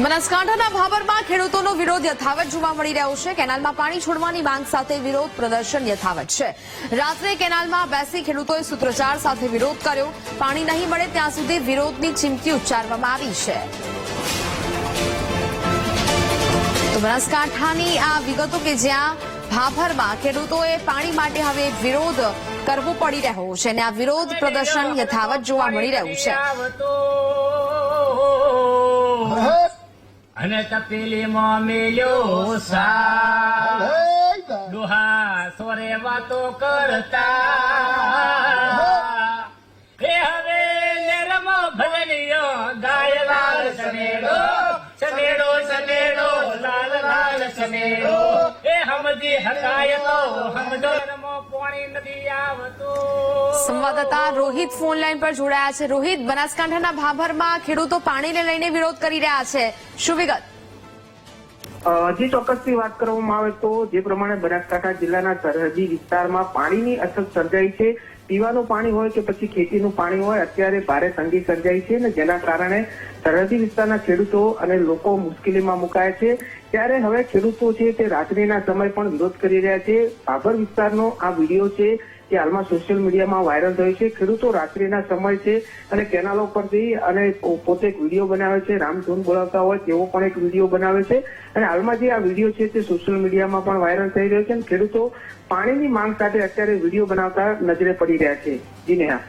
બનાસકાંઠાના ભાભરમાં ખેડૂતોનો વિરોધ યથાવત જોવા મળી રહ્યો છે। કેનાલમાં પાણી છોડવાની માંગ સાથે વિરોધ પ્રદર્શન યથાવત છે। રાત્રે કેનાલમાં બેસી ખેડૂતોએ સૂત્રોચ્ચાર સાથે વિરોધ કર્યો। પાણી નહીં મળે ત્યાં સુધી વિરોધની ચીમકી ઉચ્ચારવામાં આવી છે। તો બનાસકાંઠાની આ વિગતો કે જ્યાં ભાભરમાં ખેડૂતોએ પાણી માટે હવે વિરોધ કરવો પડી રહ્યો છે અને આ વિરોધ પ્રદર્શન યથાવત જોવા મળી રહ્યું છે। અને તપેલીમાં મેલ્યો સા ડોહા સોરે વાતો કરતા એ હવે નરમ ભલનિયો ગાય લાલ સમેડો સમેડો સમેડો લાલ લાલ સમેડો એ હમજી હકાય તો હમજો પાણી નથી આવતો। સંવાદદાતા રોહિત ફોન લાઈન પર જોડાયા છે। રોહિત, બનાસકાંઠાના ભાભરમાં ખેડૂતો પાણીને લઈને વિરોધ કરી રહ્યા છે, શું વિગત? જે ચોક્કસથી વાત કરવામાં આવે તો જે પ્રમાણે બનાસકાંઠા જિલ્લાના સરહદી વિસ્તારમાં પાણીની અછત સર્જાઈ છે। પીવાનું પાણી હોય કે પછી ખેતીનું પાણી હોય, અત્યારે ભારે તંગી સર્જાઈ છે અને જેના કારણે સરહદી વિસ્તારના ખેડૂતો અને લોકો મુશ્કેલીમાં મુકાયા છે। ત્યારે હવે ખેડૂતો છે તે રાત્રિના સમય પણ વિરોધ કરી રહ્યા છે। ભાભર વિસ્તારનો આ વિડીયો છે જે હાલમાં સોશિયલ મીડિયામાં વાયરલ થયો છે। ખેડૂતો રાત્રિના સમય છે અને કેનાલો પર જઈ અને પોતે એક વિડીયો બનાવે છે, રામધૂન બોલાવતા હોય તેવો પણ એક વિડીયો બનાવે છે અને હાલમાં જે આ વિડીયો છે તે સોશિયલ મીડિયામાં પણ વાયરલ થઈ રહ્યો છે અને ખેડૂતો પાણીની માંગ સાથે અત્યારે વિડીયો બનાવતા નજરે પડી રહ્યા છે। જી નેહા,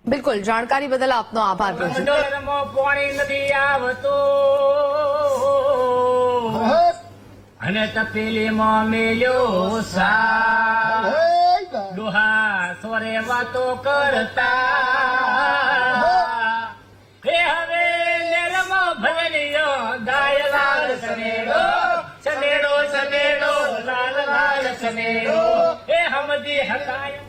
બિલકુલ, જાણકારી બદલ આપનો આભાર। પાણી નથી આવતો અને તપેલીમાં મેલ્યો સા ડોહા સોરે વાતો કરતા એ હવે નરમ ભલનિયો ગાય લાલ સમેડો સમેડો સમેડો લાલ લાલ સમેડો એ હમજી હકાય